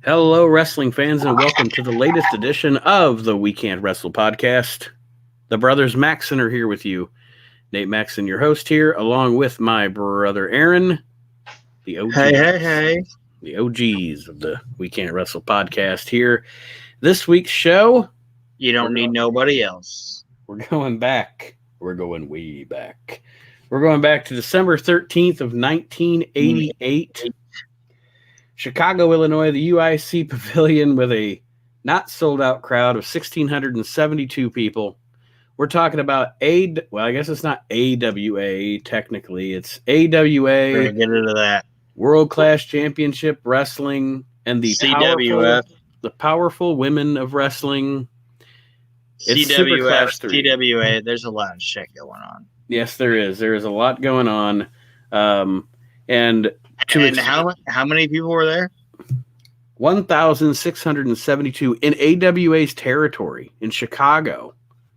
Hello, wrestling fans, and welcome to the latest edition of the We Can't Wrestle podcast. The brothers Maxon are here with you. Nate Maxon, your host here, along with my brother Aaron, the OGs. Hey. The OGs of the We Can't Wrestle podcast here. This week's show, You don't need nobody else. we're going back. We're going way back. We're going back to December 13th of 1988. Chicago, Illinois, the UIC Pavilion with a not sold out crowd of 1,672 people. We're talking about I guess it's not AWA technically. It's AWA. We're going to get into that. World Class Championship Wrestling and the CWF. Powerful women of wrestling. It's CWF, TWA. There's a lot of shit going on. Yes, there is. There is a lot going on. And how many people were there? 1,672 in AWA's territory in Chicago.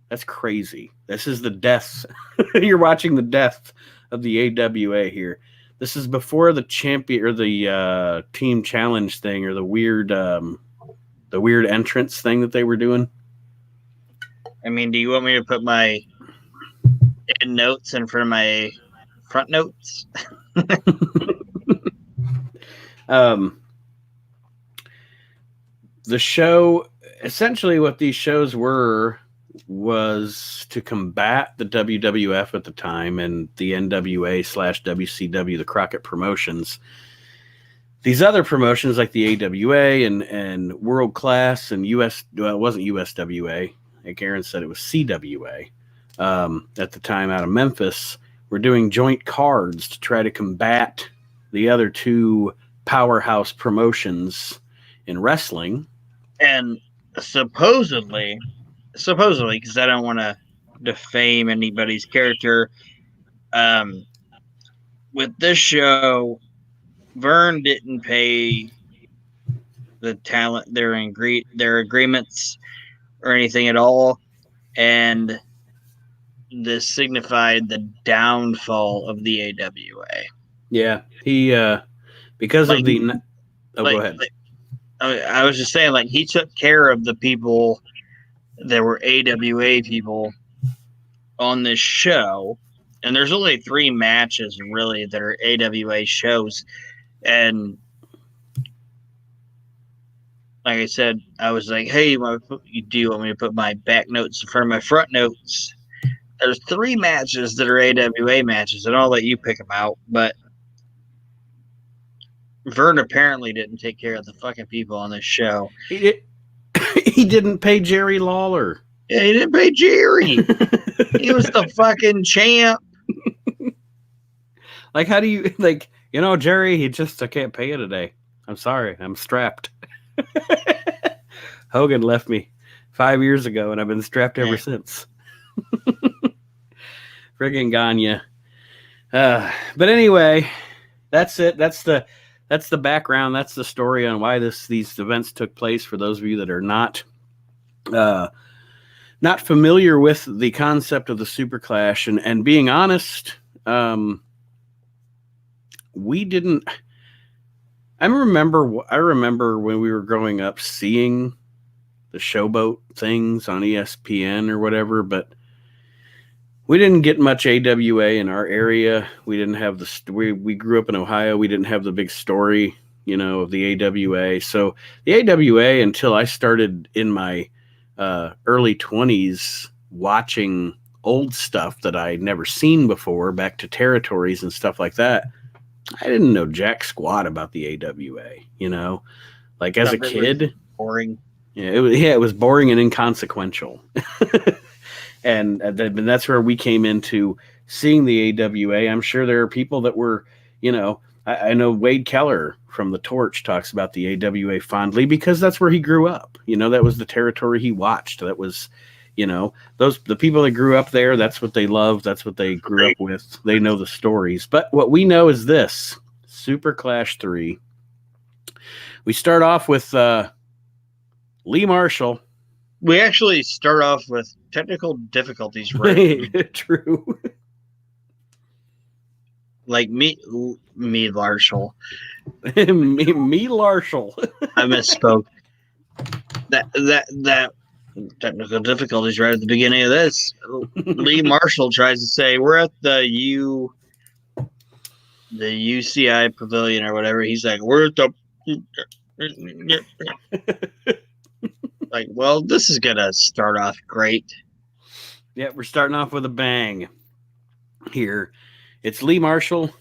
That's crazy. This is the death. You're watching the death of the AWA here. This is before the champion or the team challenge thing or the weird entrance thing that they were doing. I mean, do you want me to put my end notes in front of my front notes? The show, essentially what these shows was to combat the WWF at the time and the NWA/WCW, the Crockett Promotions. These other promotions like the AWA and World Class and it wasn't USWA. Like Aaron said, it was CWA at the time out of Memphis. We're doing joint cards to try to combat the other two powerhouse promotions in wrestling. And supposedly, because I don't want to defame anybody's character, with this show, Vern didn't pay the talent their agreements or anything at all, and this signified the downfall of the AWA. Yeah, he because of the. Go ahead. I was just saying, he took care of the people that were AWA people on this show, and there's only 3 matches really that are AWA shows, and like I said, I was like, hey, do you want me to put my back notes in front of my front notes? There's 3 matches that are AWA matches, and I'll let you pick them out, but Vern apparently didn't take care of the fucking people on this show. He didn't pay Jerry Lawler. Yeah, he didn't pay Jerry. He was the fucking champ. How do you, Jerry, I can't pay you today. I'm sorry. I'm strapped. Hogan left me 5 years ago, and I've been strapped ever since. Friggin' Gagne. But anyway, that's it. That's the background. That's the story on why these events took place. For those of you that are not familiar with the concept of the Super Clash, and being honest, we didn't. I remember when we were growing up seeing the Showboat things on ESPN or whatever, but we didn't get much AWA in our area. We didn't have we grew up in Ohio. We didn't have the big story, of the AWA. So the AWA, until I started in my early 20s watching old stuff that I'd never seen before, back to territories and stuff like that, I didn't know jack squat about the AWA, as a kid. Boring. Yeah, it was boring and inconsequential. And that's where we came into seeing the AWA. I'm sure there are people that were, I know Wade Keller from The Torch talks about the AWA fondly because that's where he grew up. That was the territory he watched. That was, the people that grew up there, that's what they loved. That's what they grew up with. They know the stories. But what we know is this: Super Clash 3. We start off with Lee Marshall. We actually start off with technical difficulties, right? True. like me, Marshall. me Larshall. I misspoke. That technical difficulties right at the beginning of this. Lee Marshall tries to say we're at the UCI Pavilion or whatever. He's like, we're at the like, well, this is gonna start off great. Yeah, we're starting off with a bang here. It's Lee Marshall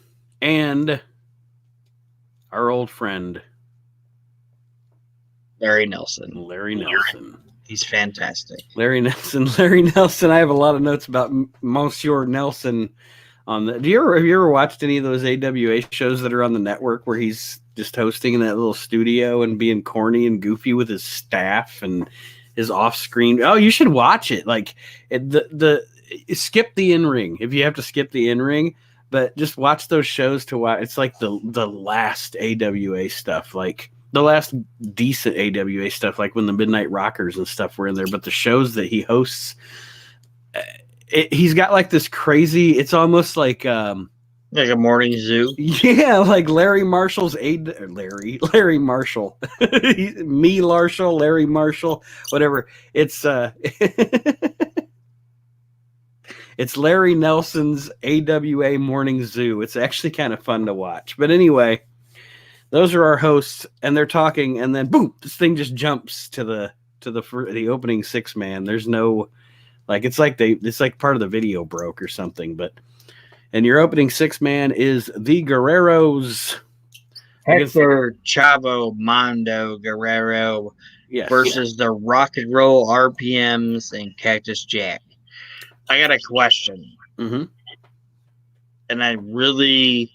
and our old friend Larry Nelson. He's fantastic. Larry Nelson. I have a lot of notes about Monsieur Nelson on the. Have you ever watched any of those AWA shows that are on the network where he's just hosting in that little studio and being corny and goofy with his staff and his off-screen? Oh, you should watch it. Like skip the in-ring if you have to skip the in-ring, but just watch those shows to watch. It's like the last AWA stuff, like the last decent AWA stuff, like when the Midnight Rockers and stuff were in there. But the shows that he hosts, he's got like this crazy. It's almost like a morning zoo. Yeah, like Larry Marshall's Larry Marshall, me Larshall, Larry Marshall, whatever. It's it's Larry Nelson's AWA Morning Zoo. It's actually kind of fun to watch. But anyway, those are our hosts, and they're talking, and then boom, this thing just jumps to the opening 6-man. There's no it's like part of the video broke or something. But and your opening 6-man is the Guerreros. Hector Chavo Mondo Guerrero versus the Rock and Roll RPMs and Cactus Jack. I got a question. Mm-hmm. And I really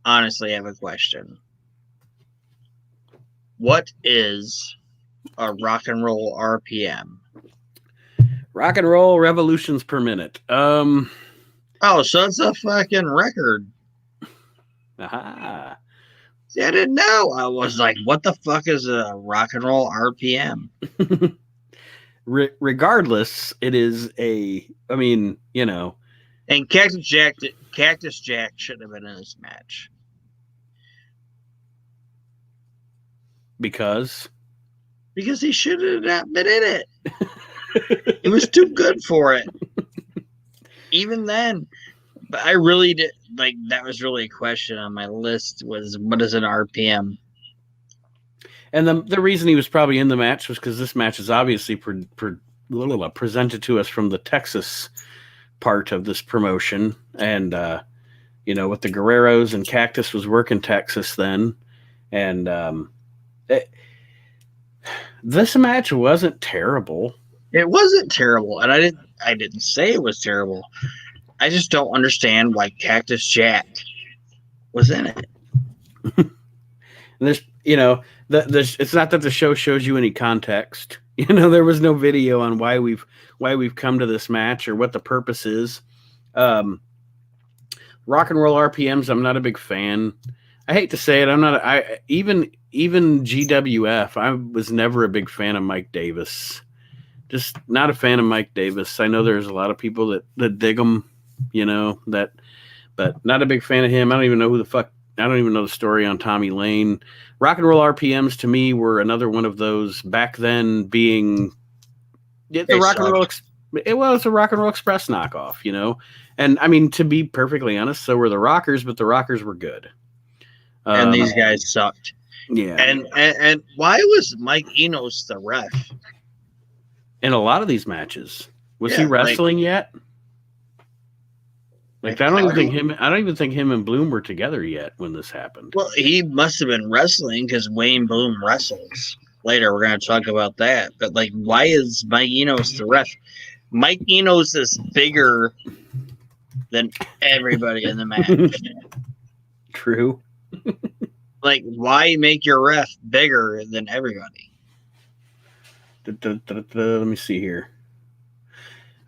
honestly have a question. What is a rock and roll RPM? Rock and roll revolutions per minute. Oh, so it's a fucking record. Aha. See, I didn't know. I was like, what the fuck is a rock and roll RPM? Regardless, it is and Cactus Jack shouldn't have been in this match. Because he should have not been in it. It was too good for it. Even then. But I really did, that was really a question on my list was, what is an RPM? And the reason he was probably in the match was because this match is obviously presented to us from the Texas part of this promotion. And, with the Guerreros and Cactus was working Texas then. And this match wasn't terrible. It wasn't terrible. And I didn't say it was terrible. I just don't understand why Cactus Jack was in it. There's, it's not that the show shows you any context. There was no video on why we've come to this match or what the purpose is. Rock and roll RPMs, I'm not a big fan. I hate to say it, even GWF. I was never a big fan of Mike Davis. Just not a fan of Mike Davis. I know there's a lot of people that dig him. But not a big fan of him. I don't even know the story on Tommy Lane. Rock and roll RPMs to me were another one of those back then being the rock and roll. It was a Rock and Roll Express knockoff, and I mean, to be perfectly honest, so were the Rockers, but the Rockers were good. And these guys sucked. Yeah. And why was Mike Enos the ref? In a lot of these matches. Was he wrestling yet? I don't even think him and Bloom were together yet when this happened. Well, he must have been wrestling because Wayne Bloom wrestles. Later, we're going to talk about that. But, why is Mike Enos the ref? Mike Enos is bigger than everybody in the match. True. Why make your ref bigger than everybody? Let me see here.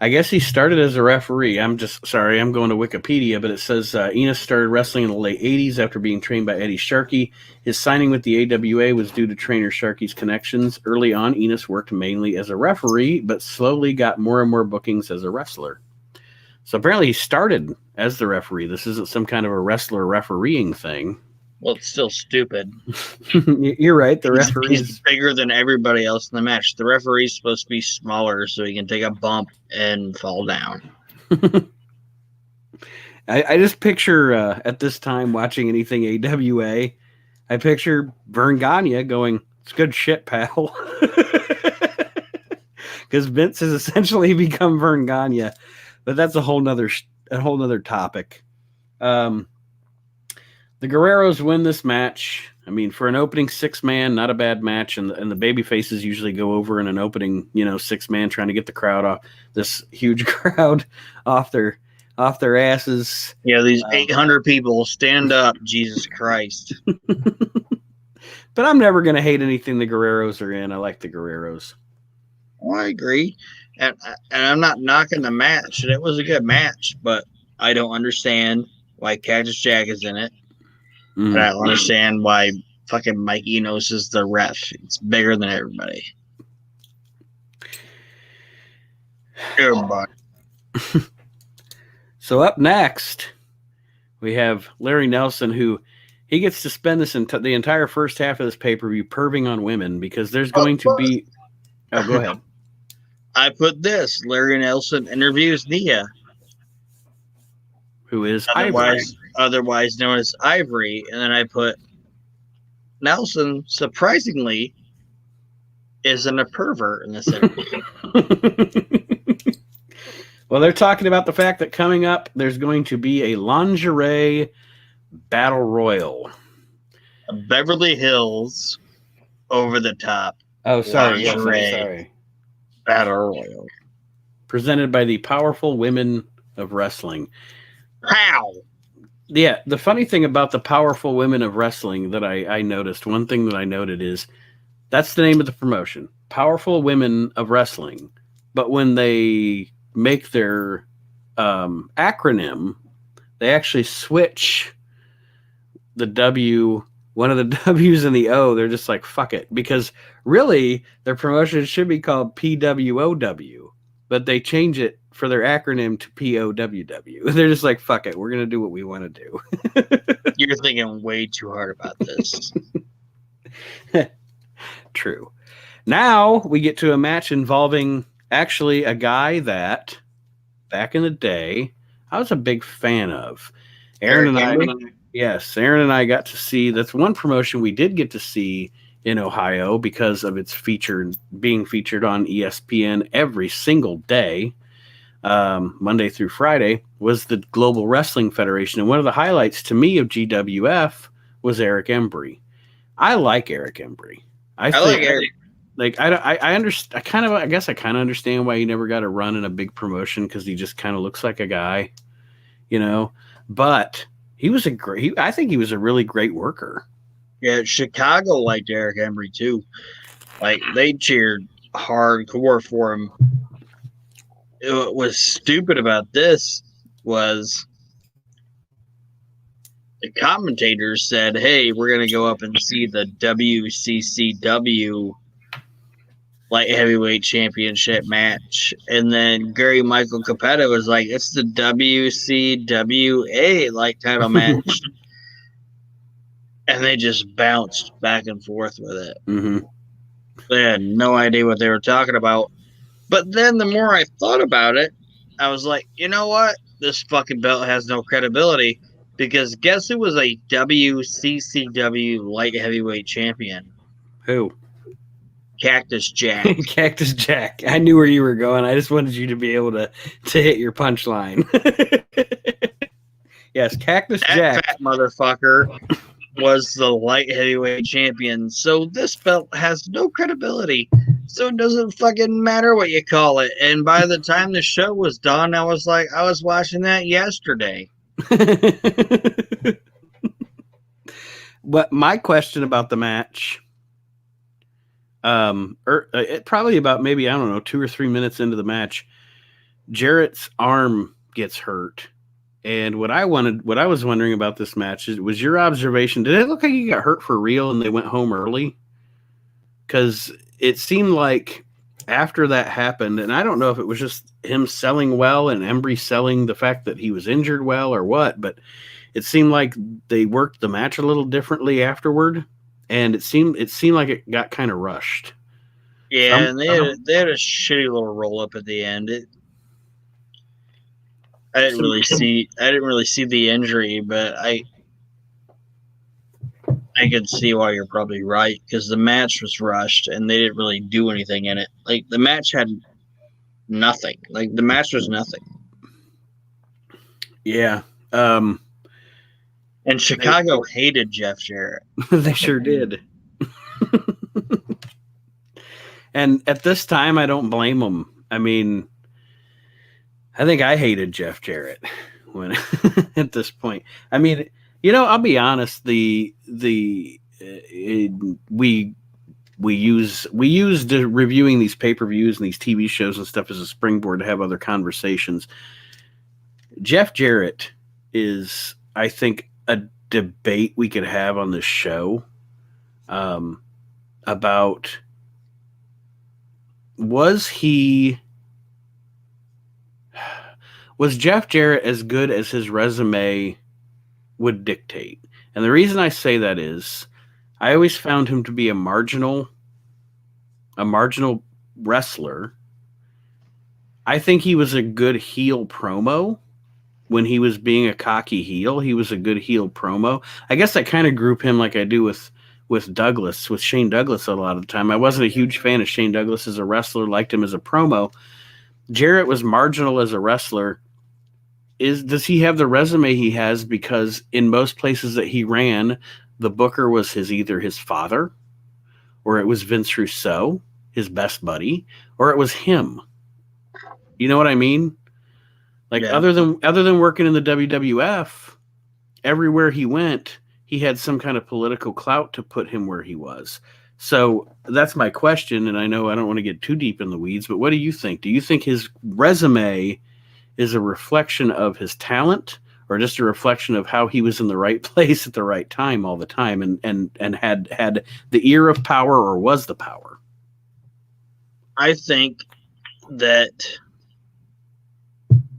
I guess he started as a referee. I'm going to Wikipedia, but it says Enos started wrestling in the late 80s after being trained by Eddie Sharkey. His signing with the AWA was due to trainer Sharkey's connections. Early on, Enos worked mainly as a referee, but slowly got more and more bookings as a wrestler. So apparently he started as the referee. This isn't some kind of a wrestler refereeing thing. Well, it's still stupid. You're right. The referee's he's bigger than everybody else in the match. The referee's supposed to be smaller so he can take a bump and fall down. I just picture at this time watching anything AWA, I picture Vern Gagne going, "It's good shit, pal." Because Vince has essentially become Vern Gagne. But that's a whole nother topic. The Guerreros win this match. I mean, for an opening 6-man, not a bad match, and the baby faces usually go over in an opening, 6-man, trying to get the crowd off, this huge crowd off their asses. Yeah, these 800 people stand up, Jesus Christ. But I'm never going to hate anything the Guerreros are in. I like the Guerreros. Well, I agree. And I'm not knocking the match. And it was a good match, but I don't understand why Cactus Jack is in it. And I don't understand why fucking Mike Enos is the ref. It's bigger than everybody. Everybody. So up next, we have Larry Nelson, who he gets to spend the entire first half of this pay-per-view perving on women because there's going to be... Oh, go ahead. I put this. Larry Nelson interviews Nia. Who is otherwise known as Ivory. And then I put Nelson, surprisingly, isn't a pervert in this interview. Well, they're talking about the fact that coming up, there's going to be a lingerie battle royal. A Beverly Hills over the top. Oh, sorry. Yes, sorry. Battle royal. Presented by the Powerful Women of Wrestling. How? Yeah, the funny thing about the Powerful Women of Wrestling that I noticed, one thing that I noted is that's the name of the promotion, Powerful Women of Wrestling. But when they make their acronym, they actually switch the W, one of the W's and the O. They're just like, fuck it. Because really, their promotion should be called PWOW. But they change it for their acronym to POWW. They're just like, fuck it. We're going to do what we want to do. You're thinking way too hard about this. True. Now we get to a match involving actually a guy that back in the day I was a big fan of. Aaron and I got to see, that's one promotion we did get to see in Ohio because of its being featured on ESPN every single day, Monday through Friday, was the Global Wrestling Federation. And one of the highlights to me of GWF was Eric Embry. I like Eric Embry. I like Eric. Like I understand. I guess I kind of understand why he never got a run in a big promotion because he just kind of looks like a guy, But he was I think he was a really great worker. Yeah, Chicago liked Eric Embry too. Like they cheered hardcore for him. What was stupid about this was the commentators said, "Hey, we're gonna go up and see the WCCW light heavyweight championship match," and then Gary Michael Capetta was like, "It's the WCWA light title match," and they just bounced back and forth with it. Mm-hmm. They had no idea what they were talking about. But then the more I thought about it, I was like, you know what? This fucking belt has no credibility because guess who was a WCCW light heavyweight champion? Who? Cactus Jack. Cactus Jack. I knew where you were going. I just wanted you to be able to hit your punchline. Yes, Cactus Jack. That fat motherfucker was the light heavyweight champion. So this belt has no credibility. So it doesn't fucking matter what you call it. And by the time the show was done, I was like, I was watching that yesterday. But my question about the match, probably about maybe, I don't know, 2 or 3 minutes into the match, Jarrett's arm gets hurt. And what I was wondering about this match was your observation. Did it look like he got hurt for real and they went home early? Because it seemed like after that happened, and I don't know if it was just him selling well and Embry selling the fact that he was injured well or what, but it seemed like they worked the match a little differently afterward, and it seemed like it got kind of rushed. Yeah, and they had a shitty little roll up at the end. I didn't really see the injury, but I could see why you're probably right, because the match was rushed and they didn't really do anything in it. Like, the match had nothing. Like, the match was nothing. Yeah. And Chicago hated Jeff Jarrett. They sure did. And at this time, I don't blame them. I mean, I think I hated Jeff Jarrett when at this point. I mean, I'll be honest. We used reviewing these pay-per-views and these TV shows and stuff as a springboard to have other conversations. Jeff Jarrett is, I think, a debate we could have on this show about was Jeff Jarrett as good as his resume would dictate? And the reason I say that is I always found him to be a marginal wrestler. I think he was a good heel promo. When he was being a cocky heel, he was a good heel promo. I guess I kind of group him like I do with Shane Douglas a lot of the time. I wasn't a huge fan of Shane Douglas as a wrestler, liked him as a promo. Jarrett was marginal as a wrestler. Does he have the resume he has? Because in most places that he ran, the booker was either his father, or it was Vince Russo, his best buddy, or it was him. You know what I mean? Like, yeah. Other than working in the WWF, everywhere he went, he had some kind of political clout to put him where he was. So that's my question, and I know I don't want to get too deep in the weeds, but what do you think? Do you think his resume is a reflection of his talent, or just a reflection of how he was in the right place at the right time all the time, and had the ear of power, or was the power? I think that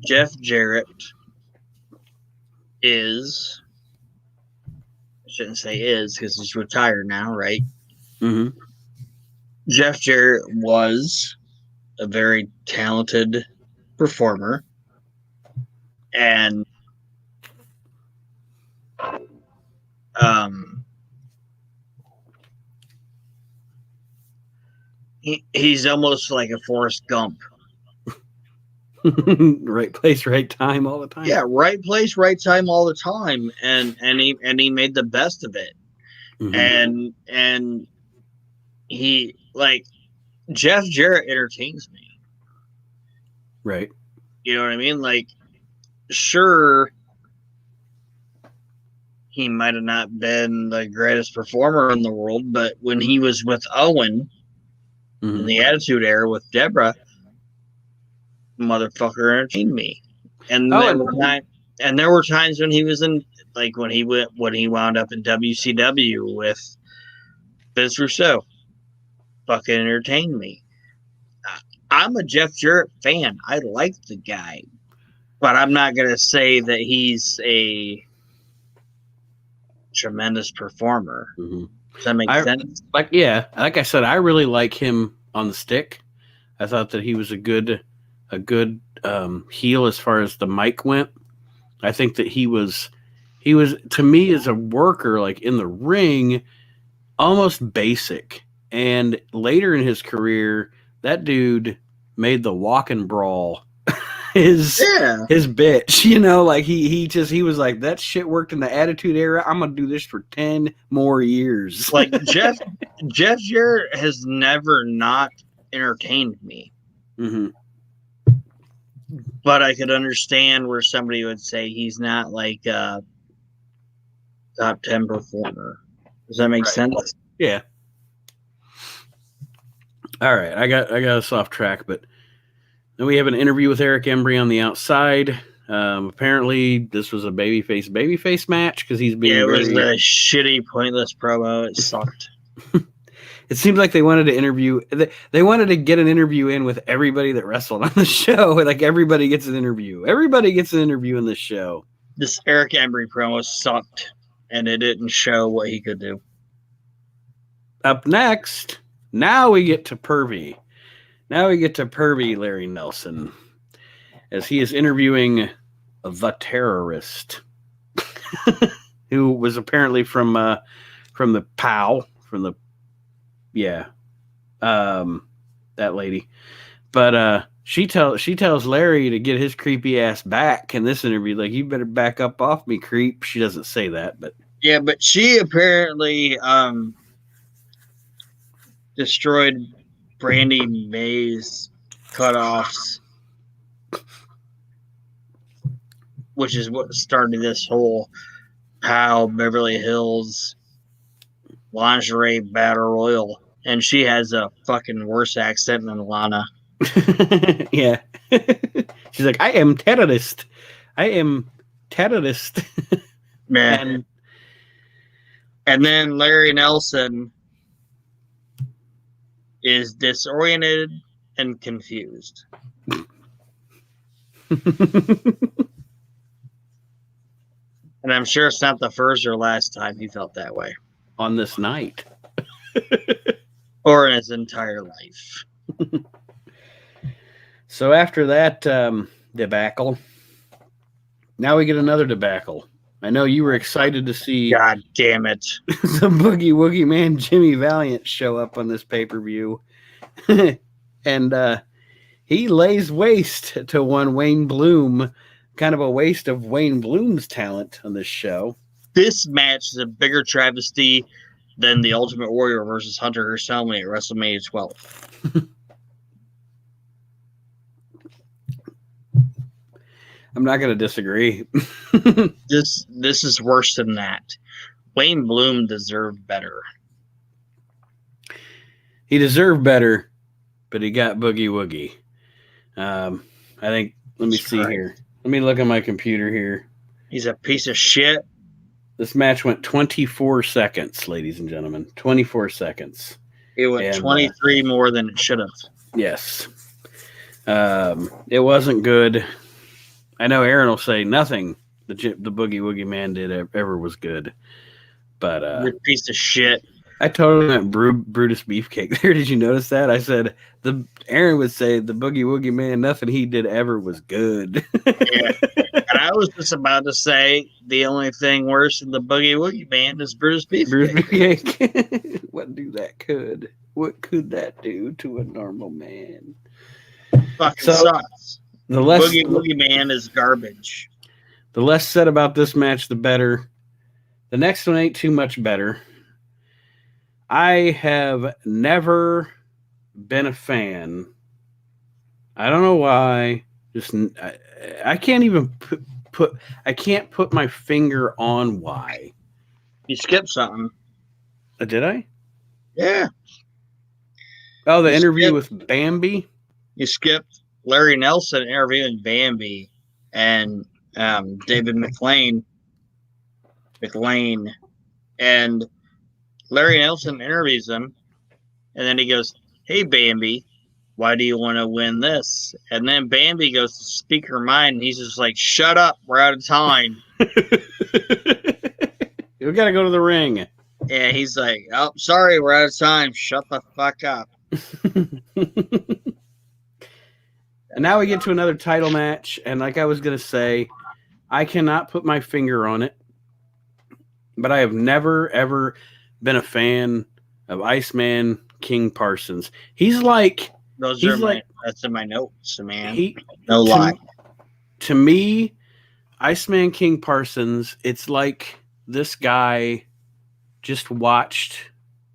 Jeff Jarrett is, I shouldn't say is, because he's retired now, right? Mm-hmm. Jeff Jarrett was a very talented performer, and he's almost like a Forrest Gump. Right place, right time all the time. Yeah, right place, right time all the time, and he made the best of it. Mm-hmm. And he, like, Jeff Jarrett entertains me. Right. You know what I mean? Like, sure, he might have not been the greatest performer in the world, but when he was with Owen in the Attitude Era with Deborah, motherfucker entertained me. And there were times when he was in, like, when he wound up in WCW with Vince Russo, fucking entertained me. I'm a Jeff Jarrett fan. I like the guy, but I'm not gonna say that he's a tremendous performer. Mm-hmm. Does that make sense? Like I said, I really like him on the stick. I thought that he was a good heel as far as the mic went. I think that he was to me as a worker, like in the ring, almost basic. And later in his career, that dude made the walk and brawl his bitch, like he was like, that shit worked in the Attitude Era. I'm gonna do this for 10 more years. Like, Jeff Jarrett has never not entertained me. Mm-hmm. But I could understand where somebody would say he's not like a top 10 performer. Does that make sense? Yeah. All right, I got us off track, but then we have an interview with Eric Embry on the outside. Apparently, this was a babyface match because he's being. Yeah, it was a shitty, pointless promo. It sucked. It seemed like they wanted to interview. They wanted to get an interview in with everybody that wrestled on the show. Like everybody gets an interview. Everybody gets an interview in this show. This Eric Embry promo sucked, and it didn't show what he could do. Up next, now we get to Pervy. Now we get to Pervy Larry Nelson, as he is interviewing the terrorist, who was apparently from the POW, that lady. But she tells Larry to get his creepy ass back in this interview. Like, you better back up off me, creep. She doesn't say that, but yeah, but she apparently destroyed Brandy May's cutoffs, which is what started this whole POW Beverly Hills lingerie battle royal. And she has a fucking worse accent than Lana. Yeah. She's like, I am terrorist. I am terrorist. Man. And then Larry Nelson is disoriented and confused. And I'm sure it's not the first or last time he felt that way. On this night. Or in his entire life. So after that debacle, now we get another debacle. I know you were excited to see God damn it. the Boogie Woogie Man Jimmy Valiant show up on this pay-per-view. And he lays waste to one Wayne Bloom. Kind of a waste of Wayne Bloom's talent on this show. This match is a bigger travesty than the Ultimate Warrior versus Hunter Hearst Helmsley at WrestleMania 12. I'm not going to disagree. This is worse than that. Wayne Bloom deserved better. He deserved better, but he got Boogie Woogie. I think, let me see here. Let me look at my computer here. He's a piece of shit. This match went 24 seconds, ladies and gentlemen. 24 seconds. It went 23 more than it should have. Yes. It wasn't good. I know Aaron will say nothing the Boogie Woogie Man did ever was good. But you're a piece of shit. I totally meant Brutus Beefcake there. Did you notice that? I said Aaron would say the Boogie Woogie Man, nothing he did ever was good. Yeah. And I was just about to say the only thing worse than the Boogie Woogie Man is Brutus Beefcake. Brutus Beefcake. What could that do to a normal man? Fucking sucks. The less Boogie Woogie Man is garbage. The less said about this match, the better. The next one ain't too much better. I have never been a fan. I don't know why. I can't even put my finger on why. You skipped something. Did I? Yeah. Oh, the interview with Bambi? You skipped Larry Nelson interviewing Bambi and David McLean. And Larry Nelson interviews him, and then he goes, "Hey, Bambi, why do you want to win this?" And then Bambi goes to speak her mind, and he's just like, "Shut up, we're out of time." We got to go to the ring. And he's like, "Oh, sorry, we're out of time. Shut the fuck up." And now we get to another title match, and like I was going to say, I cannot put my finger on it, but I have never, ever been a fan of Iceman King Parsons. That's in my notes, man. No to, lie. To me, Iceman King Parsons, it's like this guy just watched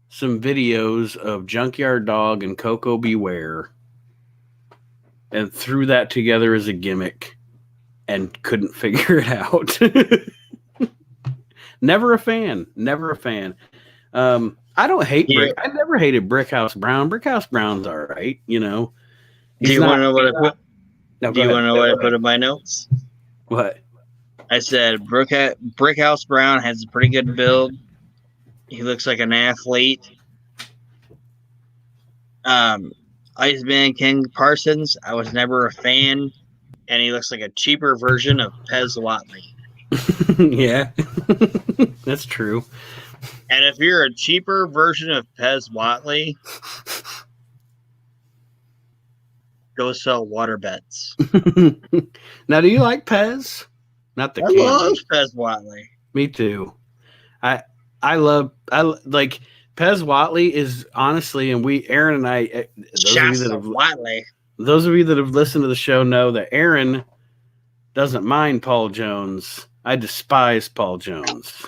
some videos of Junkyard Dog and Coco Beware and threw that together as a gimmick and couldn't figure it out. Never a fan. I don't hate Brick. I never hated Brickhouse Brown. Brickhouse Brown's all right, you know. Do you want to know what I put? Do you want to know what I put in my notes? What? I said Brickhouse Brown has a pretty good build. He looks like an athlete. Iceman King Parsons, I was never a fan, and he looks like a cheaper version of Pez Watley. Yeah, that's true. And if you're a cheaper version of Pez Watley, go sell water beds. Now, do you like Pez? Not the I love candy. Pez Watley. Me too. I like Pez Watley is honestly, and Aaron and I, Shasta Watley. those of you that have listened to the show know that Aaron doesn't mind Paul Jones. I despise Paul Jones.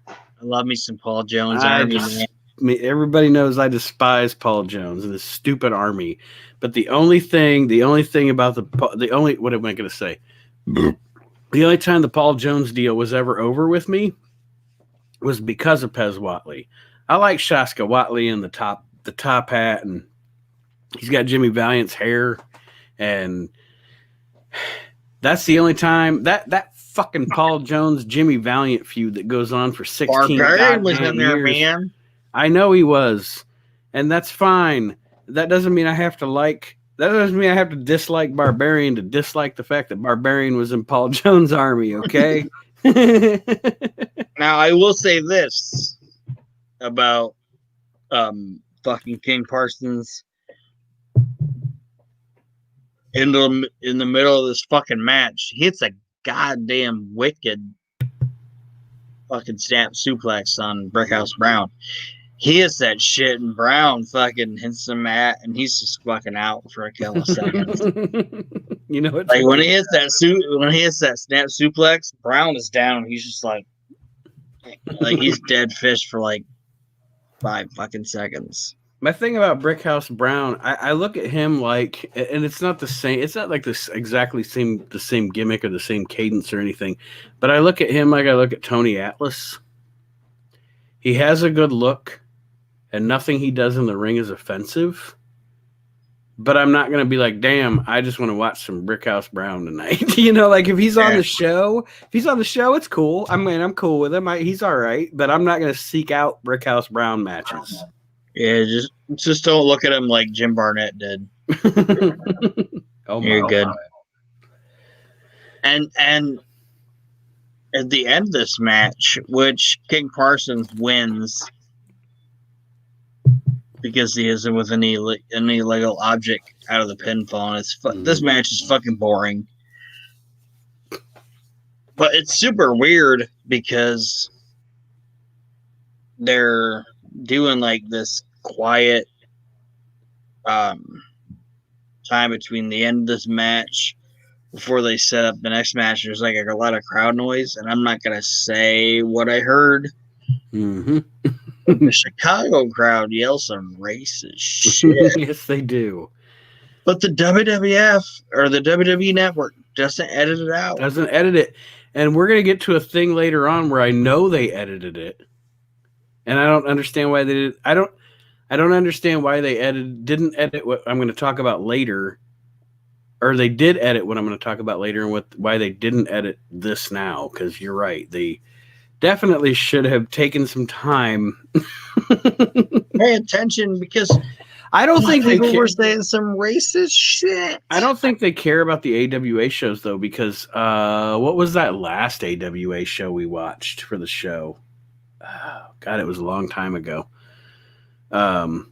I love me some Paul Jones Army, man. Everybody knows I despise Paul Jones and his stupid army. But the only thing about what am I going to say? The only time the Paul Jones deal was ever over with me was because of Pez Watley. I like Shaska Watley in the top hat, and he's got Jimmy Valiant's hair, and that's the only time that fucking Paul Jones Jimmy Valiant feud that goes on for 16 Barbarian was in there, years. man. I know he was, and that's fine. That doesn't mean I have to like. That doesn't mean I have to dislike Barbarian to dislike the fact that Barbarian was in Paul Jones' army. Okay. Now I will say this about fucking King Parsons. In the middle of this fucking match, he hits a goddamn wicked fucking snap suplex on Brickhouse Brown. He hits that shit, and Brown fucking hits the mat, and he's just fucking out for a couple of seconds. You know what? Like when he hits that snap suplex, Brown is down. He's just like he's dead fish for like 5 fucking seconds. My thing about Brickhouse Brown, I look at him like, and it's not the same. It's not like this exactly the same gimmick or the same cadence or anything. But I look at him like I look at Tony Atlas. He has a good look, and nothing he does in the ring is offensive. But I'm not going to be like, damn, I just want to watch some Brickhouse Brown tonight. You know, like if he's on the show, it's cool. I mean, I'm cool with him. He's all right, but I'm not going to seek out Brickhouse Brown matches. Yeah, just don't look at him like Jim Barnett did. You're good. And at the end of this match, which King Parsons wins because he isn't with any illegal object out of the pinfall, and this match is fucking boring. But it's super weird because they're doing like this quiet time between the end of this match before they set up the next match. There's like a lot of crowd noise, and I'm not gonna say what I heard. Mm-hmm. The Chicago crowd yells some racist shit. Yes, they do. But the WWF or the WWE Network doesn't edit it out. Doesn't edit it. And we're going to get to a thing later on where I know they edited it. And I don't understand why they did. I don't understand why they didn't edit what I'm going to talk about later. Or they did edit what I'm going to talk about later, and why they didn't edit this now. Because you're right. They definitely should have taken some time. Pay attention, because I don't think people were saying some racist shit. I don't think they care about the AWA shows, though, because what was that last AWA show we watched for the show? Oh, God, it was a long time ago. But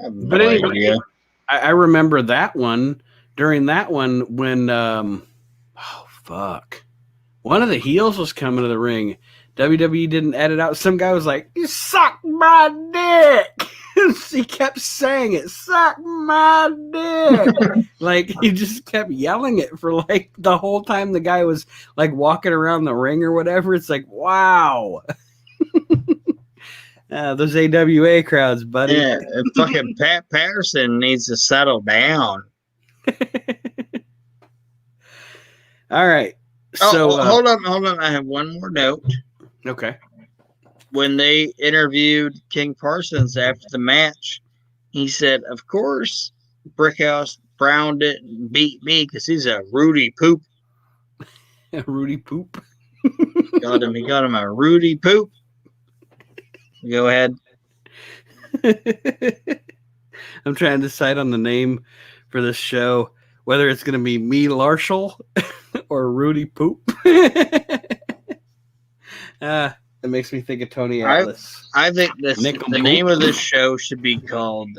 anyway, I remember that one. During that one, when one of the heels was coming to the ring. WWE didn't edit out. Some guy was like, "You suck my dick." He kept saying it, "Suck my dick." Like he just kept yelling it for like the whole time the guy was like walking around the ring or whatever. It's like, wow. Those AWA crowds, buddy. Yeah, fucking Pat Patterson needs to settle down. All right. So hold on. I have one more note. Okay. When they interviewed King Parsons after the match, he said, "Of course, Brickhouse Brown didn't beat me because he's a Rudy Poop." A Rudy Poop. He got him a Rudy Poop. Go ahead. I'm trying to decide on the name for this show, whether it's going to be Me Larshall or Rudy Poop. It makes me think of Tony Atlas. I think the name of this show should be called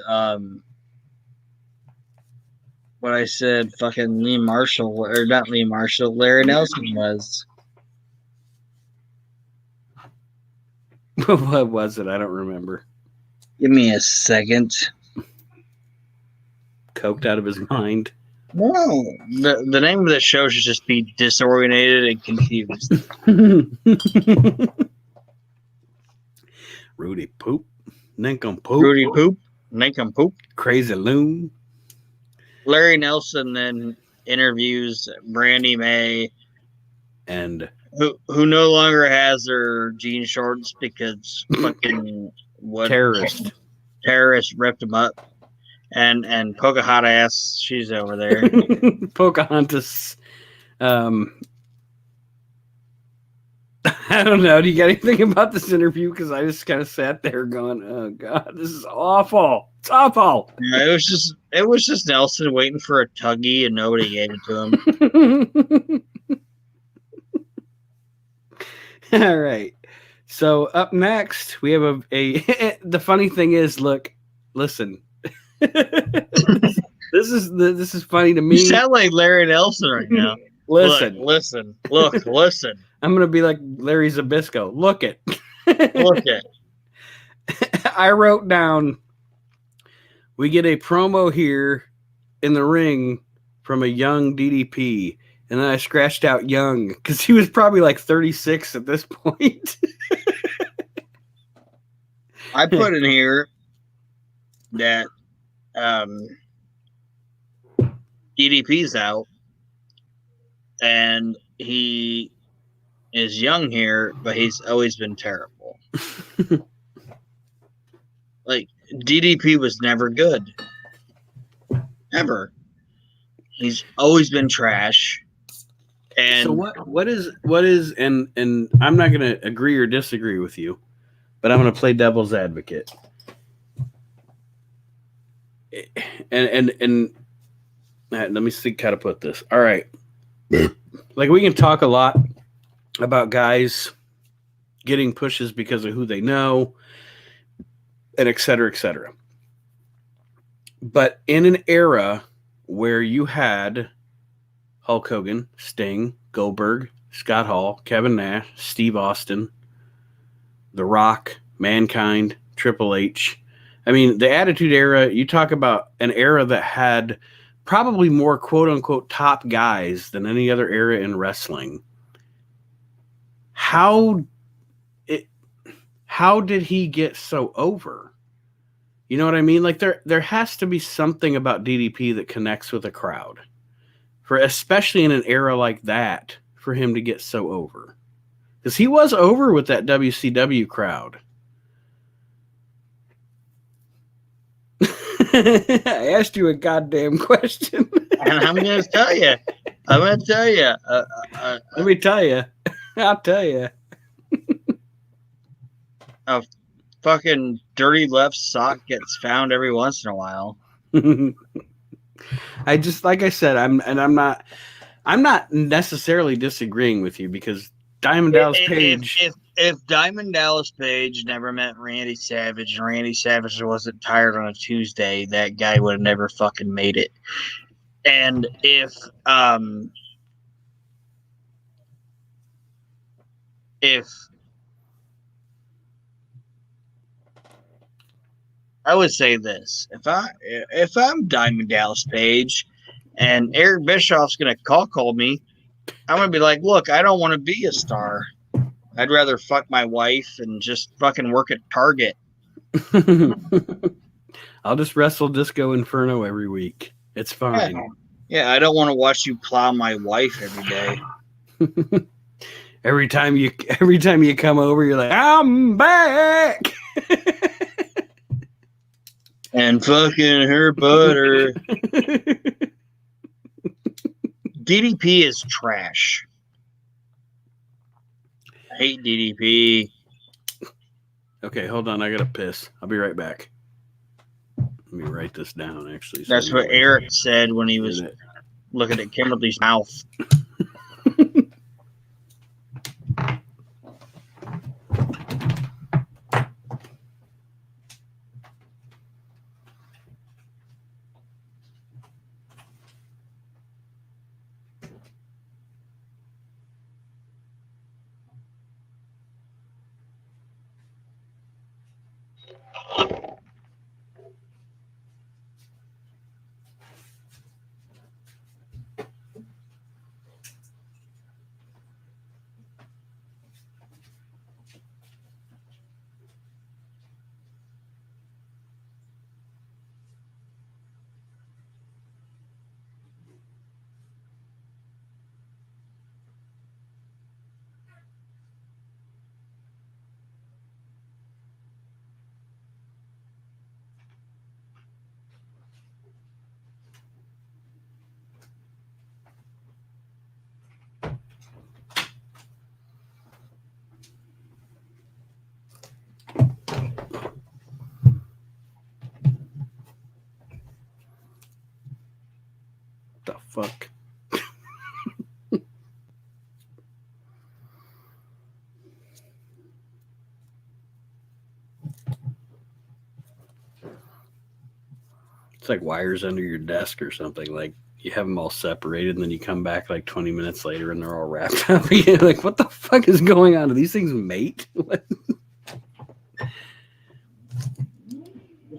what I said, fucking Lee Marshall, or not Lee Marshall, Larry Nelson was. What was it? I don't remember. Give me a second. Coked out of his mind. No, the name of the show should just be Disoriented and Confused. Rudy Poop, Nincompoop, Rudy Poop, Nincompoop, Crazy Loon. Larry Nelson then interviews Brandy May, and who no longer has her jean shorts because fucking terrorists ripped them up. And Pocahontas, she's over there. Pocahontas. I don't know. Do you got anything about this interview? Because I just kind of sat there going, "Oh God, this is awful. It's awful." Yeah, it was just Nelson waiting for a tuggy, and nobody gave it to him. All right. So up next, we have a the funny thing is, listen. This is funny to me. You sound like Larry Nelson right now. Listen. I'm gonna be like Larry Zabisco. Look it. I wrote down. We get a promo here in the ring from a young DDP, and then I scratched out young because he was probably like 36 at this point. I put in here that DDP's out, and he is young here, but he's always been terrible. Like, DDP was never good. Ever. He's always been trash. And so what is and I'm not going to agree or disagree with you, but I'm going to play devil's advocate. And let me think how to put this. All right. Like, we can talk a lot about guys getting pushes because of who they know, and et cetera, et cetera. But in an era where you had Hulk Hogan, Sting, Goldberg, Scott Hall, Kevin Nash, Steve Austin, The Rock, Mankind, Triple H. I mean, the Attitude Era, you talk about an era that had probably more quote-unquote top guys than any other era in wrestling. How did he get so over? You know what I mean? Like, there has to be something about DDP that connects with a crowd, for especially in an era like that, for him to get so over. Because he was over with that WCW crowd. I asked you a goddamn question. And I'm going to tell you. Let me tell you. I'll tell you. A fucking dirty left sock gets found every once in a while. I just, like I said, I'm not necessarily disagreeing with you, because Diamond Dallas Page. If Diamond Dallas Page never met Randy Savage, and Randy Savage wasn't tired on a Tuesday, that guy would have never fucking made it. And if I would say this, if I'm Diamond Dallas Page and Eric Bischoff's gonna call me, I'm gonna be like, look, I don't want to be a star. I'd rather fuck my wife and just fucking work at Target. I'll just wrestle Disco Inferno every week. It's fine. Yeah, I don't want to watch you plow my wife every day. Every time you come over, you're like, I'm back. And fucking her butter. DDP is trash. I hate DDP. Okay, hold on. I gotta piss. I'll be right back. Let me write this down, actually. So That's what Eric said when he was looking at Kimberly's mouth. the fuck? It's like wires under your desk or something. Like you have them all separated, and then you come back like 20 minutes later, and they're all wrapped up again. Like, what the fuck is going on? Do these things mate?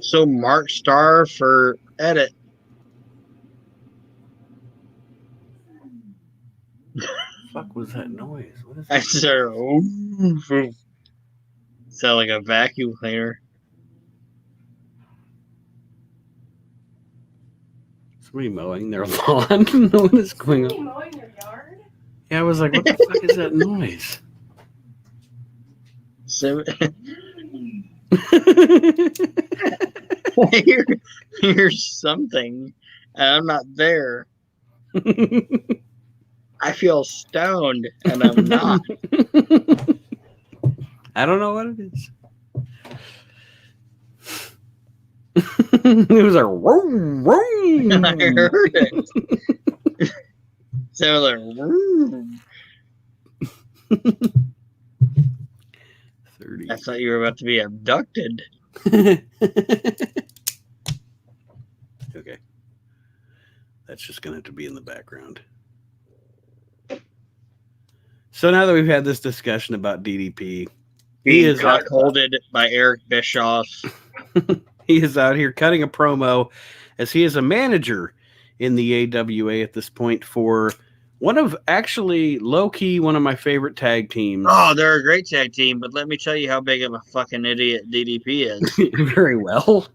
So Mark Starr for edit. Fuck was that noise? What is I that? said, sound like a vacuum cleaner. Somebody mowing their lawn? What is going on? Mowing your yard? Yeah, I was like, what the fuck is that noise? So, here's something, and I'm not there. I feel stoned, and I'm not. I don't know what it is. It was a room, room. I heard it. Sounded like vroom. 30. I thought you were about to be abducted. Okay. That's just going to have to be in the background. So now that we've had this discussion about DDP, He is cuckolded by Eric Bischoff. he is out here cutting a promo as he is a manager in the AWA at this point for one of, actually, low-key, one of my favorite tag teams. Oh, they're a great tag team, but let me tell you how big of a fucking idiot DDP is. Very well.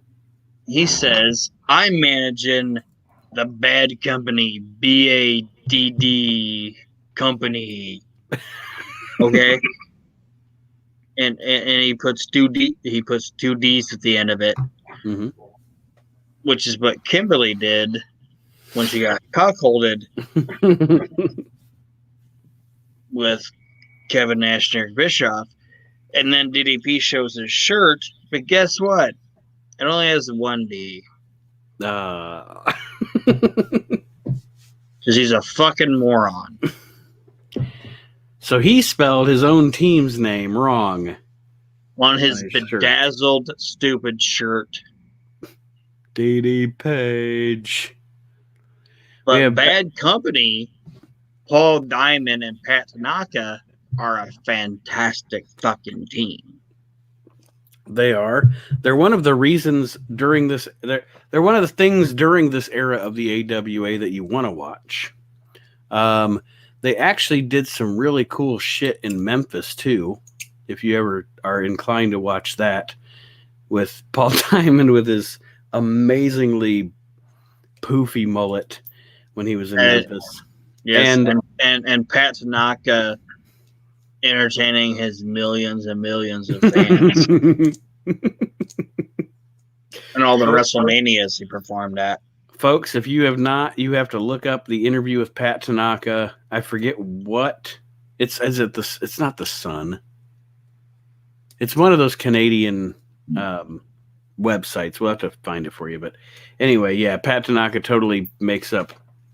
He says, I'm managing the bad company, BADD company. Okay? And he puts two D's at the end of it, Mm-hmm. which is what Kimberly did when she got cuckolded with Kevin Nash and Eric Bischoff. And then DDP shows his shirt, but guess what? It only has one D. Because he's a fucking moron. So he spelled his own team's name wrong On his Nice shirt. bedazzled, stupid shirt. DD Page. But have Bad Company, Paul Diamond and Pat Tanaka are a fantastic fucking team. They are. They're one of the reasons during this. They're one of the things during this era of the AWA that you want to watch. They actually did some really cool shit in Memphis too. If you ever are inclined to watch that, with Paul Diamond with his amazingly poofy mullet when he was in Memphis. Yes, and Pat Tanaka entertaining his millions and millions of fans and all the WrestleManias he performed at. Folks, if you have not, you have to look up the interview with Pat Tanaka. I forget what it's. It's not the Sun. It's one of those Canadian websites. We'll have to find it for you. But anyway, yeah, Pat Tanaka totally makes up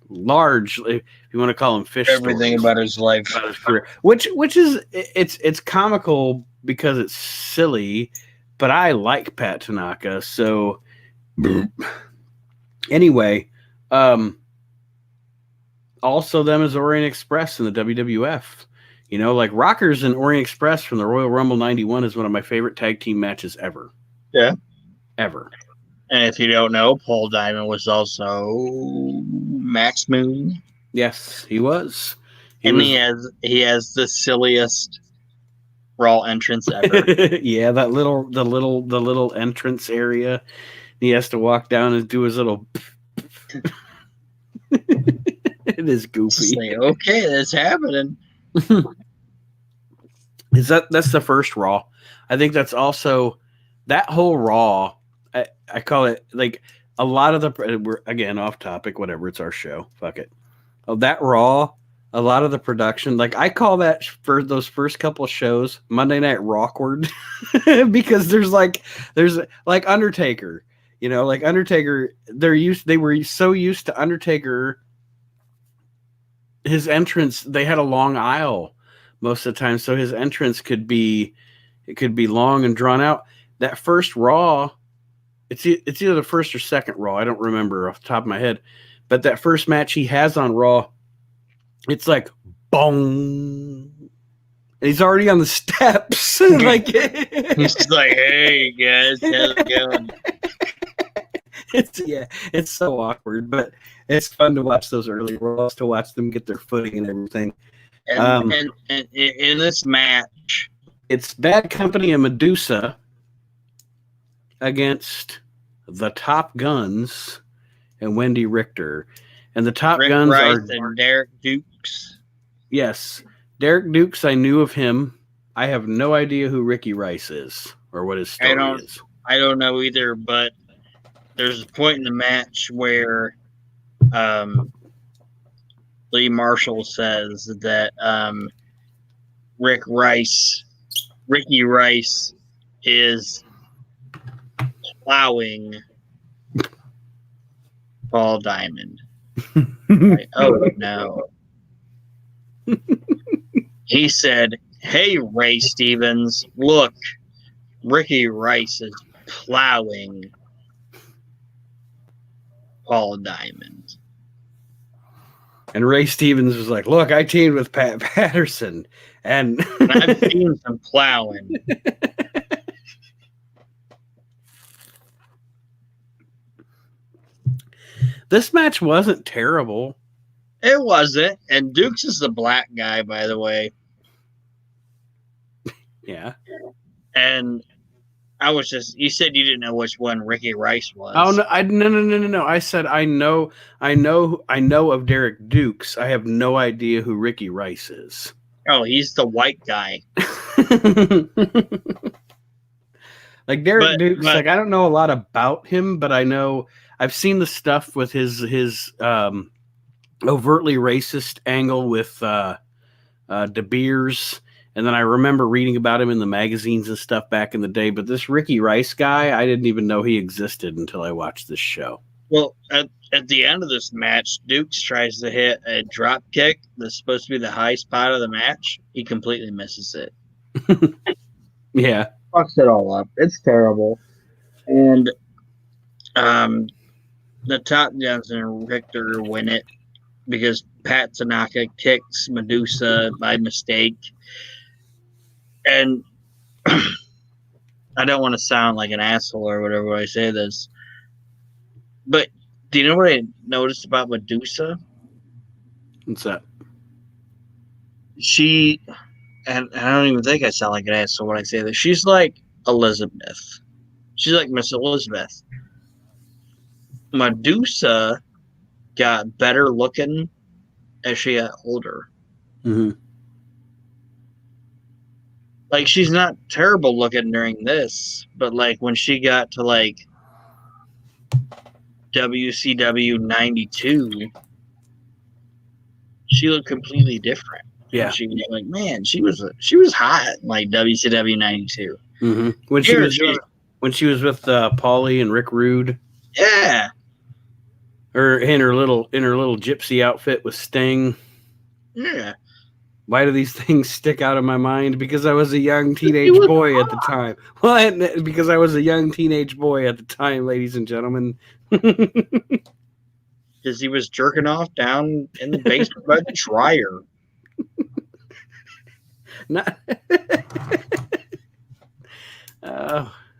large, if you want to call them fish Everything stories about his life. about his career, which is it's comical because it's silly, but I like Pat Tanaka. So anyway, also them as Orient Express in the WWF. You know, like Rockers and Orient Express from the Royal Rumble 91 is one of my favorite tag team matches ever. Yeah. Ever. And if you don't know, Paul Diamond was also Max Moon. Yes, he was. He has the silliest Raw entrance ever. Yeah, the little entrance area. He has to walk down and do his little. It is goofy. Say, okay, that's happening. That's the first Raw? I think that's also that whole Raw. I call it like a lot of we're again off topic. Whatever, it's our show. Fuck it. That Raw, a lot of the production, like I call that for those first couple of shows, Monday Night Rawkward, because there's like Undertaker, you know, like Undertaker. They were so used to Undertaker. His entrance, they had a long aisle most of the time, so his entrance could be long and drawn out. That first Raw, it's either the first or second Raw. I don't remember off the top of my head, but that first match he has on Raw, it's like boom, and he's already on the steps. Like he's like, "Hey guys, how's it going?" It's so awkward, but it's fun to watch those early Raws, to watch them get their footing and everything. And in this match, it's Bad Company and Medusa against the Top Guns and Wendy Richter. And the Top Guns Rice are and Derek Dukes. Yes. Derek Dukes, I knew of him. I have no idea who Ricky Rice is or what his story is. I don't know either, but there's a point in the match where Lee Marshall says that Ricky Rice is plowing Paul Diamond. Like, oh no. He said, "Hey, Ray Stevens, look, Ricky Rice is plowing Paul Diamond." And Ray Stevens was like, "Look, I teamed with Pat Patterson, and I've seen some plowing." This match wasn't terrible. It wasn't. And Dukes is the black guy, by the way. Yeah. And you said you didn't know which one Ricky Rice was. Oh no! I said I know of Derek Dukes. I have no idea who Ricky Rice is. Oh, he's the white guy. Like Derek Dukes, like I don't know a lot about him, but I know I've seen the stuff with his overtly racist angle with De Beers. And then I remember reading about him in the magazines and stuff back in the day. But this Ricky Rice guy, I didn't even know he existed until I watched this show. Well, at the end of this match, Dukes tries to hit a drop kick that's supposed to be the high spot of the match. He completely misses it. Yeah. Fucks it all up. It's terrible. And the Top Guns and Richter win it because Pat Tanaka kicks Medusa by mistake. And I don't want to sound like an asshole or whatever when I say this, but do you know what I noticed about Medusa? What's that? And I don't even think I sound like an asshole when I say this. She's like Elizabeth. She's like Miss Elizabeth. Medusa got better looking as she got older. Mm-hmm. Like, she's not terrible looking during this, but like when she got to like WCW 92, she looked completely different. Yeah. And she was like, man, she was hot in like WCW 92. Mm-hmm. when she was with Paulie and Rick Rude. Yeah. Or in her little gypsy outfit with Sting. Yeah. Why do these things stick out of my mind? Because I was a young teenage boy at the time. Well, because I was a young teenage boy at the time, ladies and gentlemen. Because he was jerking off down in the basement by the dryer. Not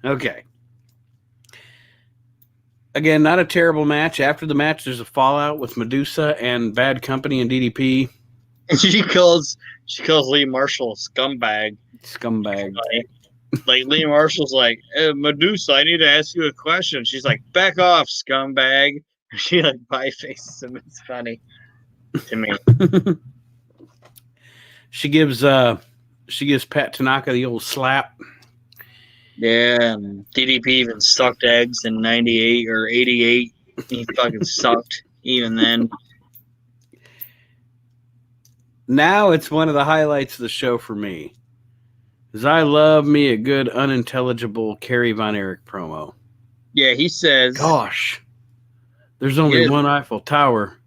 okay. Again, not a terrible match. After the match, there's a fallout with Medusa and Bad Company and DDP. And she calls Lee Marshall a scumbag. Scumbag. Like Lee Marshall's like, hey, Medusa, I need to ask you a question. She's like, back off, scumbag. She like pie faces him. It's funny to me. She gives Pat Tanaka the old slap. Yeah, and DDP even sucked eggs in 98 or 88. He fucking sucked even then. Now it's one of the highlights of the show for me. Because I love me a good unintelligible Kerry Von Erich promo. Yeah, he says, gosh, there's only one Eiffel Tower.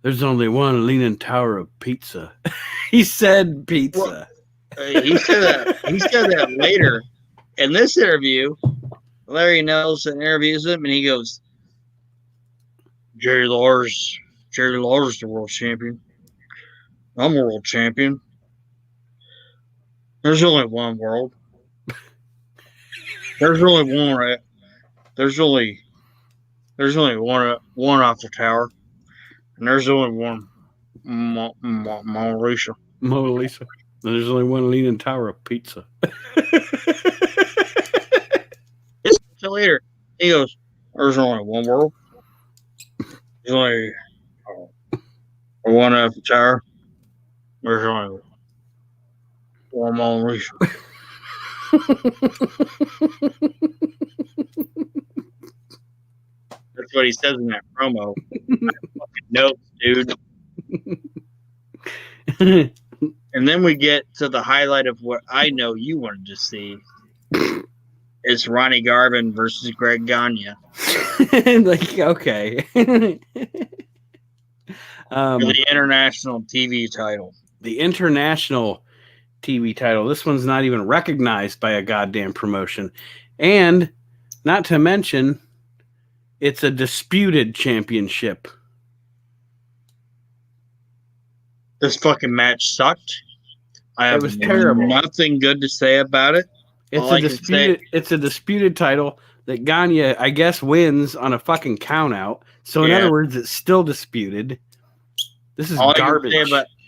There's only one Leaning Tower of pizza. He said pizza. Well, he said that later. In this interview, Larry Nelson interviews him, and he goes, Jerry Lawler's the world champion. I'm a world champion. There's only one world. There's only one. Right? There's only one Eiffel Tower, and there's only one Mona Lisa. Mona Lisa. And there's only one Leaning Tower of pizza. So later, he goes, "There's only one world. There's only one Eiffel Tower. There's only one Mona Lisa." That's what he says in that promo. Notes, dude. And then we get to the highlight of what I know you wanted to see. It's Ronnie Garvin versus Greg Gagne. Like, okay. For the international TV title. The international TV title. This one's not even recognized by a goddamn promotion. And not to mention, it's a disputed championship. This fucking match sucked. It was terrible. Nothing good to say about it. It's a disputed title that Gagne, I guess, wins on a fucking count out. So in other words, it's still disputed. This is garbage.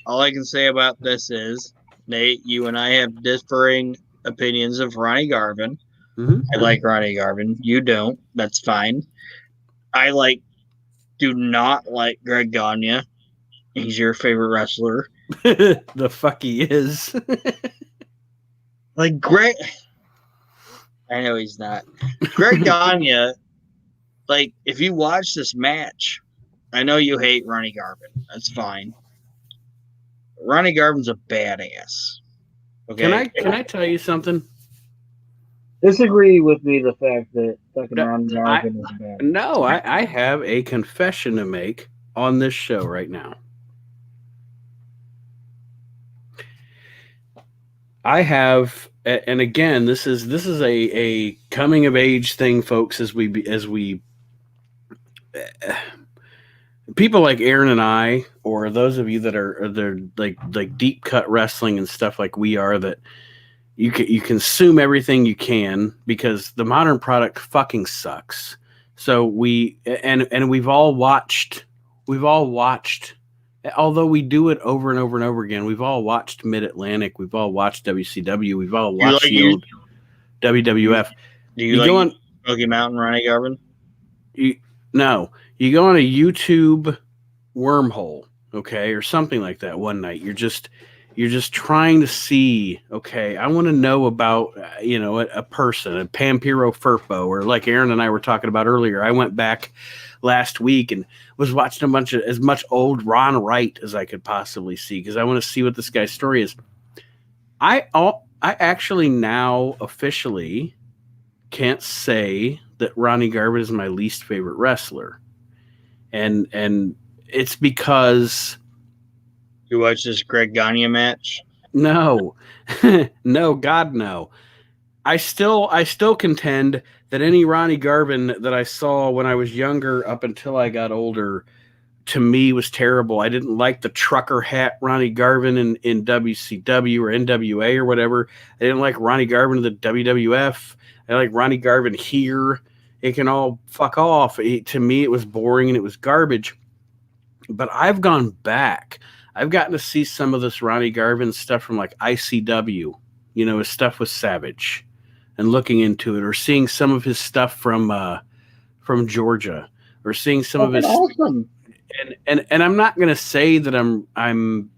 All I can say about this is, Nate, you and I have differing opinions of Ronnie Garvin. Mm-hmm. I like Ronnie Garvin. You don't. That's fine. I do not like Greg Gagne. He's your favorite wrestler. The fuck he is. Like Greg, I know he's not. Greg Gagne, if you watch this match, I know you hate Ronnie Garvin. That's fine. Ronnie Garvin's a badass. Okay. Can I tell you something? Disagree with me the fact that fucking Ronnie Garvin is bad. No, I have a confession to make on this show right now. I have, and again, this is a coming of age thing, folks. As we people like Aaron and I, or those of you that are like deep cut wrestling and stuff like we are, that you consume everything you can because the modern product fucking sucks. So we've all watched. Although we do it over and over and over again, we've all watched Mid-Atlantic, we've all watched WCW, we've all watched the old WWF. Do you go on Smoky Mountain, Ronnie Garvin? No. You go on a YouTube wormhole, okay, or something like that one night. You're just trying to see, okay, I want to know about, a person, a Pampiro Furpo, or like Aaron and I were talking about earlier. I went back last week and was watching as much old Ron Wright as I could possibly see because I want to see what this guy's story is. I actually now officially can't say that Ronnie Garvin is my least favorite wrestler. And it's because You watch this Greg Gagne match? no, no, God, no. I still contend that any Ronnie Garvin that I saw when I was younger up until I got older, to me, was terrible. I didn't like the trucker hat Ronnie Garvin in WCW or NWA or whatever. I didn't like Ronnie Garvin in the WWF. I like Ronnie Garvin here. It can all fuck off. To me, it was boring and it was garbage. But I've gone back. I've gotten to see some of this Ronnie Garvin stuff from like ICW, his stuff with Savage, and looking into it, or seeing some of his stuff from Georgia, or seeing some of his awesome. And I'm not going to say that I'm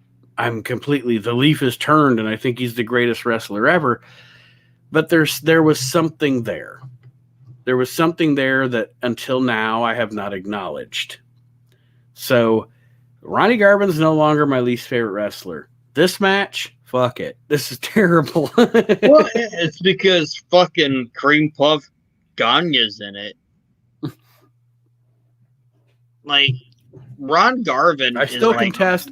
completely, the leaf is turned and I think he's the greatest wrestler ever, but there was something there. There was something there that until now I have not acknowledged. So Ronnie Garvin's no longer my least favorite wrestler. This match, fuck it. This is terrible. Well, it's because fucking Cream Puff Gagne's in it. Like, Ron Garvin. I still contest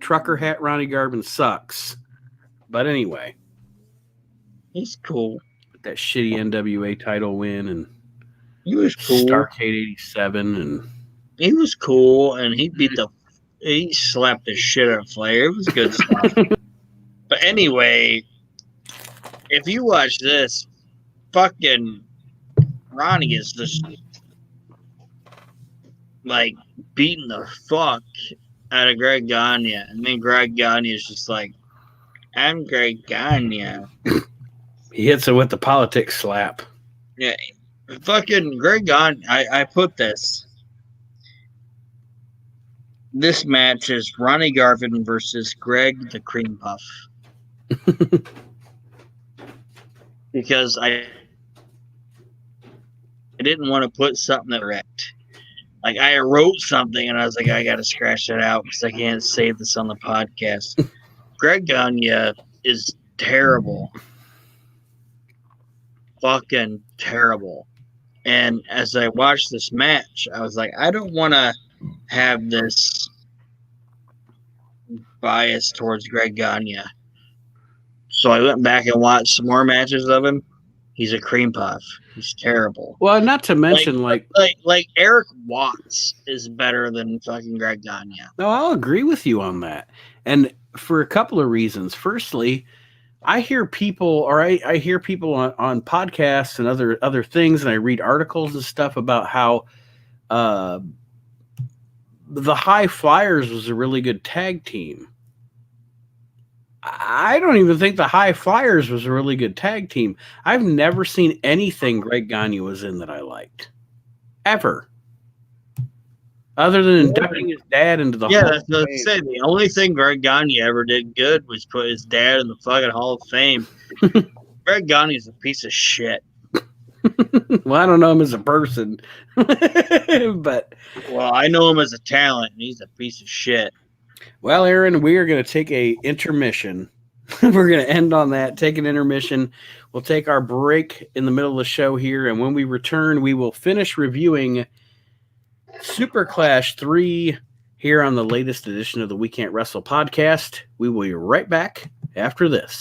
trucker hat Ronnie Garvin sucks. But anyway, he's cool. That shitty NWA title win, and he was cool. Starrcade '87, and he was cool, and he slapped the shit out of Flair. It was good stuff. But anyway, if you watch this, fucking Ronnie is just like beating the fuck out of Greg Gagne, and then Greg Gagne is just like, "I'm Greg Gagne." He hits it with the politics slap. Yeah, fucking Greg Gagne. I put this. This match is Ronnie Garvin versus Greg the Cream Puff. Because I didn't want to put something that wrecked. Like, I wrote something and I was like, I got to scratch that out because I can't save this on the podcast. Greg Gagne is terrible. Fucking terrible. And as I watched this match, I was like, I don't want to have this bias towards Greg Gagne. So I went back and watched some more matches of him. He's a cream puff. He's terrible. Well, not to mention like Eric Watts is better than fucking Greg Gagne. No, I'll agree with you on that. And for a couple of reasons. Firstly, I hear people on podcasts and other things, and I read articles and stuff about how the High Flyers was a really good tag team. I don't even think the High Flyers was a really good tag team. I've never seen anything Greg Gagne was in that I liked. Ever. Other than inducting his dad into the Hall of Fame. That's what I'm saying. The only thing Greg Gagne ever did good was put his dad in the fucking Hall of Fame. Greg Gagne is a piece of shit. Well, I don't know him as a person. But well, I know him as a talent, and he's a piece of shit. Well, Aaron, we are going to take a intermission. We're going to end on that, take an intermission. We'll take our break in the middle of the show here, and when we return, we will finish reviewing Super Clash 3 here on the latest edition of the We Can't Wrestle podcast. We will be right back after this.